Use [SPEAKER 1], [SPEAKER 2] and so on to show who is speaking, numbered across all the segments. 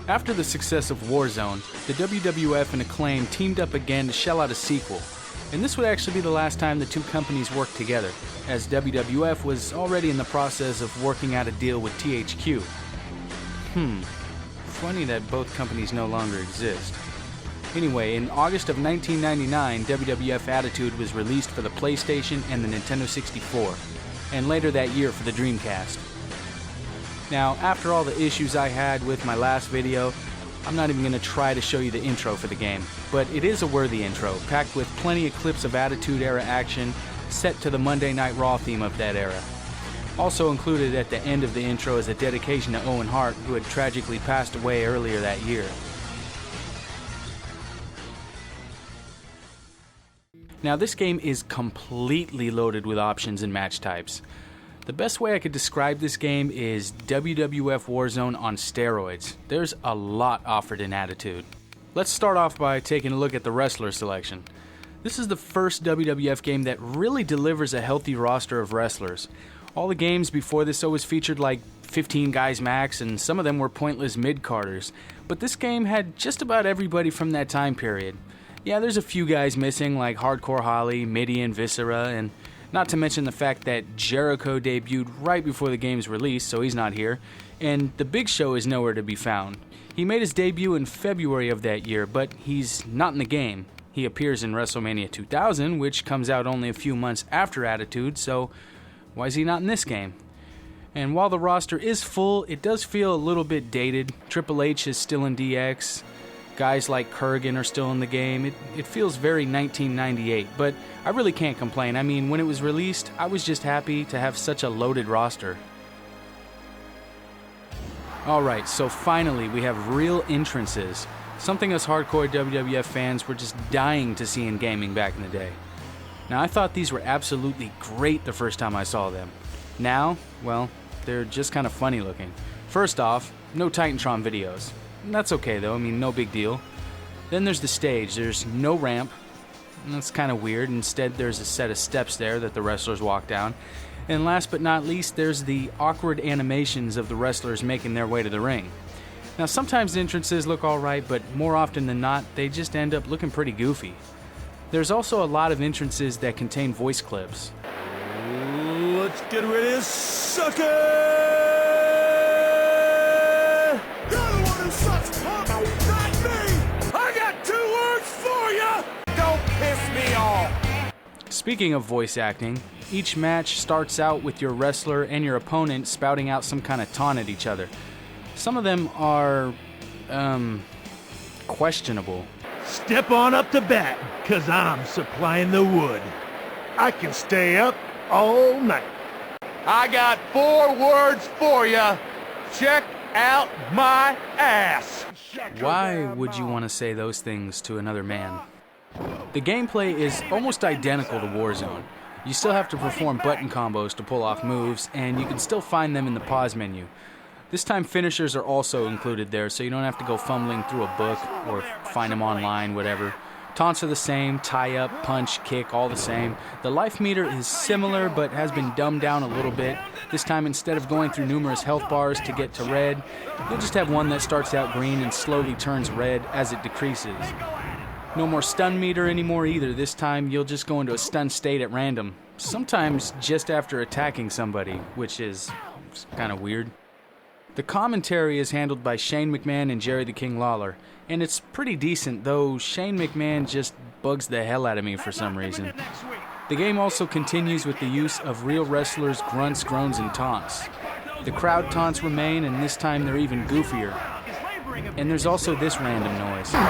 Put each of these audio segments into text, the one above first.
[SPEAKER 1] After the success of Warzone, the WWF and Acclaim teamed up again to shell out a sequel. And this would actually be the last time the two companies worked together, as WWF was already in the process of working out a deal with THQ. Funny that both companies no longer exist. Anyway, in August of 1999, WWF Attitude was released for the PlayStation and the Nintendo 64, and later that year for the Dreamcast. Now, after all the issues I had with my last video, I'm not even going to try to show you the intro for the game, but it is a worthy intro, packed with plenty of clips of Attitude Era action set to the Monday Night Raw theme of that era. Also included at the end of the intro is a dedication to Owen Hart, who had tragically passed away earlier that year. Now, this game is completely loaded with options and match types. The best way I could describe this game is WWF Warzone on steroids. There's a lot offered in Attitude. Let's start off by taking a look at the wrestler selection. This is the first WWF game that really delivers a healthy roster of wrestlers. All the games before this always featured like 15 guys max, and some of them were pointless mid-carders. But this game had just about everybody from that time period. Yeah, there's a few guys missing like Hardcore Holly, Midian, Viscera, and not to mention the fact that Jericho debuted right before the game's release, so he's not here, and the Big Show is nowhere to be found. He made his debut in February of that year, but he's not in the game. He appears in WrestleMania 2000, which comes out only a few months after Attitude, so why is he not in this game? And while the roster is full, it does feel a little bit dated. Triple H is still in DX. Guys like Kurgan are still in the game. It feels very 1998, but I really can't complain. I mean, when it was released, I was just happy to have such a loaded roster. Alright, so finally we have real entrances. Something us hardcore WWF fans were just dying to see in gaming back in the day. Now, I thought these were absolutely great the first time I saw them. Now, well, they're just kind of funny looking. First off, no Titantron videos. That's okay though, I mean, no big deal. Then there's the stage. There's no ramp. That's kind of weird. Instead, there's a set of steps there that the wrestlers walk down. And last but not least, there's the awkward animations of the wrestlers making their way to the ring. Now, sometimes the entrances look alright, but more often than not, they just end up looking pretty goofy. There's also a lot of entrances that contain voice clips.
[SPEAKER 2] Let's get ready to suck it! You're the one who sucks, punk, not me! I got 2 words for you! Don't piss me off!
[SPEAKER 1] Speaking of voice acting, each match starts out with your wrestler and your opponent spouting out some kind of taunt at each other. Some of them are, questionable.
[SPEAKER 2] Step on up to bat, 'cause I'm supplying the wood. I can stay up all night. I got 4 words for you. Check out my ass.
[SPEAKER 1] Why would you want to say those things to another man? The gameplay is almost identical to Warzone. You still have to perform button combos to pull off moves, and you can still find them in the pause menu. This time finishers are also included there, so you don't have to go fumbling through a book or find them online, whatever. Taunts are the same, tie up, punch, kick, all the same. The life meter is similar but has been dumbed down a little bit. This time, instead of going through numerous health bars to get to red, you'll just have one that starts out green and slowly turns red as it decreases. No more stun meter anymore either. This time you'll just go into a stun state at random, sometimes just after attacking somebody, which is kind of weird. The commentary is handled by Shane McMahon and Jerry the King Lawler, and it's pretty decent, though Shane McMahon just bugs the hell out of me for some reason. The game also continues with the use of real wrestlers' grunts, groans, and taunts. The crowd taunts remain, and this time they're even goofier. And there's also this random noise.
[SPEAKER 2] Boom!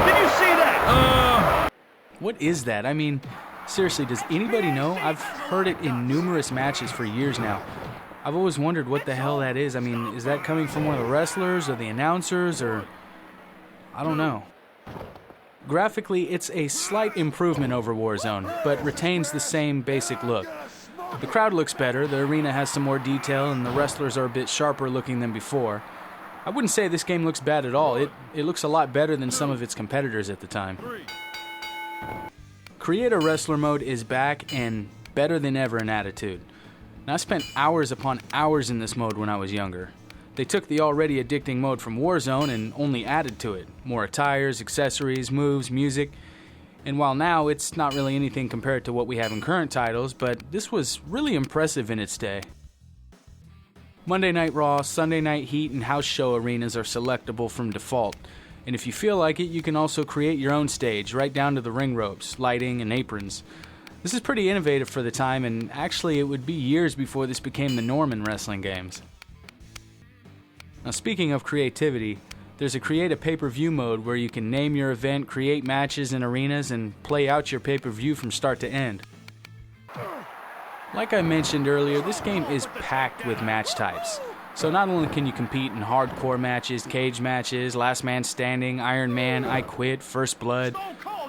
[SPEAKER 2] Did you see that?
[SPEAKER 1] What is that? I mean, seriously, does anybody know? I've heard it in numerous matches for years now. I've always wondered what the hell that is. I mean, is that coming from one of the wrestlers or the announcers, or I don't know. Graphically, it's a slight improvement over Warzone, but retains the same basic look. The crowd looks better, the arena has some more detail, and the wrestlers are a bit sharper looking than before. I wouldn't say this game looks bad at all. It looks a lot better than some of its competitors at the time. Create a Wrestler mode is back and better than ever in Attitude. Now, I spent hours upon hours in this mode when I was younger. They took the already addicting mode from Warzone and only added to it. More attires, accessories, moves, music. And while now it's not really anything compared to what we have in current titles, but this was really impressive in its day. Monday Night Raw, Sunday Night Heat, and House Show arenas are selectable from default. And if you feel like it, you can also create your own stage, right down to the ring ropes, lighting, and aprons. This is pretty innovative for the time, and actually it would be years before this became the norm in wrestling games. Now speaking of creativity, there's a create a pay-per-view mode where you can name your event, create matches and arenas, and play out your pay-per-view from start to end. Like I mentioned earlier, this game is packed with match types. So not only can you compete in hardcore matches, cage matches, last man standing, Iron Man, I Quit, First Blood,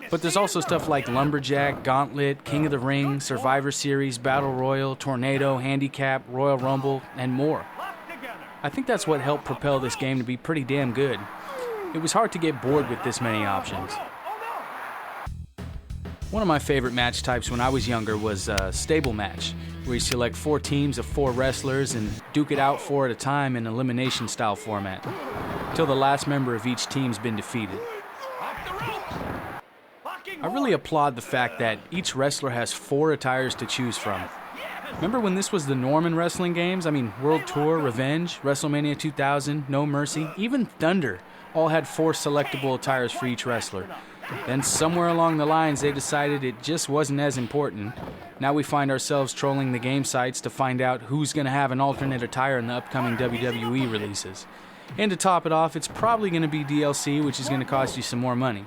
[SPEAKER 1] but there's also stuff like Lumberjack, Gauntlet, King of the Ring, Survivor Series, Battle Royal, Tornado, Handicap, Royal Rumble, and more. I think that's what helped propel this game to be pretty damn good. It was hard to get bored with this many options. One of my favorite match types when I was younger was a stable match, where you select 4 teams of 4 wrestlers and duke it out 4 at a time in elimination style format, until the last member of each team's been defeated. I really applaud the fact that each wrestler has 4 attires to choose from. Remember when this was the norm in wrestling games? I mean, World Tour, Revenge, WrestleMania 2000, No Mercy, even Thunder all had 4 selectable attires for each wrestler. Then somewhere along the lines they decided it just wasn't as important. Now we find ourselves trolling the game sites to find out who's going to have an alternate attire in the upcoming WWE releases. And to top it off, it's probably going to be DLC, which is going to cost you some more money.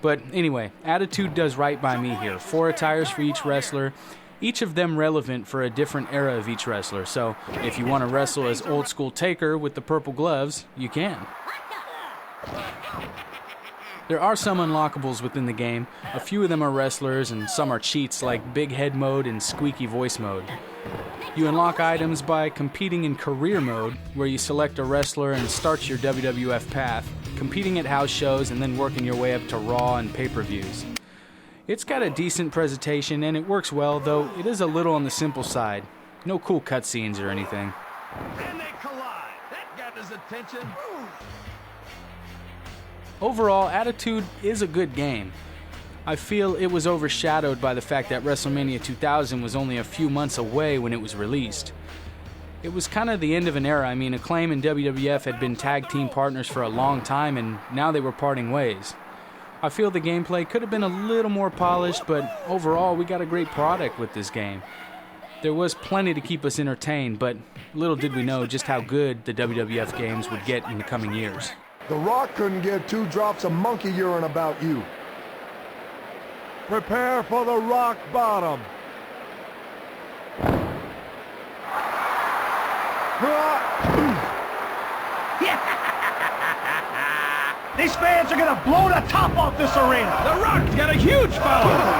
[SPEAKER 1] But anyway, Attitude does right by me here. 4 attires for each wrestler, each of them relevant for a different era of each wrestler. So if you want to wrestle as Old School Taker with the purple gloves, you can. There are some unlockables within the game. A few of them are wrestlers and some are cheats like Big Head Mode and Squeaky Voice Mode. You unlock items by competing in Career Mode, where you select a wrestler and start your WWF path, competing at house shows and then working your way up to Raw and pay-per-views. It's got a decent presentation and it works well, though it is a little on the simple side. No cool cutscenes or anything.
[SPEAKER 2] And they collide. That got his attention.
[SPEAKER 1] Overall, Attitude is a good game. I feel it was overshadowed by the fact that WrestleMania 2000 was only a few months away when it was released. It was kind of the end of an era. I mean, Acclaim and WWF had been tag team partners for a long time, and now they were parting ways. I feel the gameplay could have been a little more polished, but overall, we got a great product with this game. There was plenty to keep us entertained, but little did we know just how good the WWF games would get in the coming years.
[SPEAKER 3] The Rock couldn't give 2 drops of monkey urine about you.
[SPEAKER 2] Prepare for the rock bottom. These fans are gonna blow the top off this arena. The Rock's got a huge following.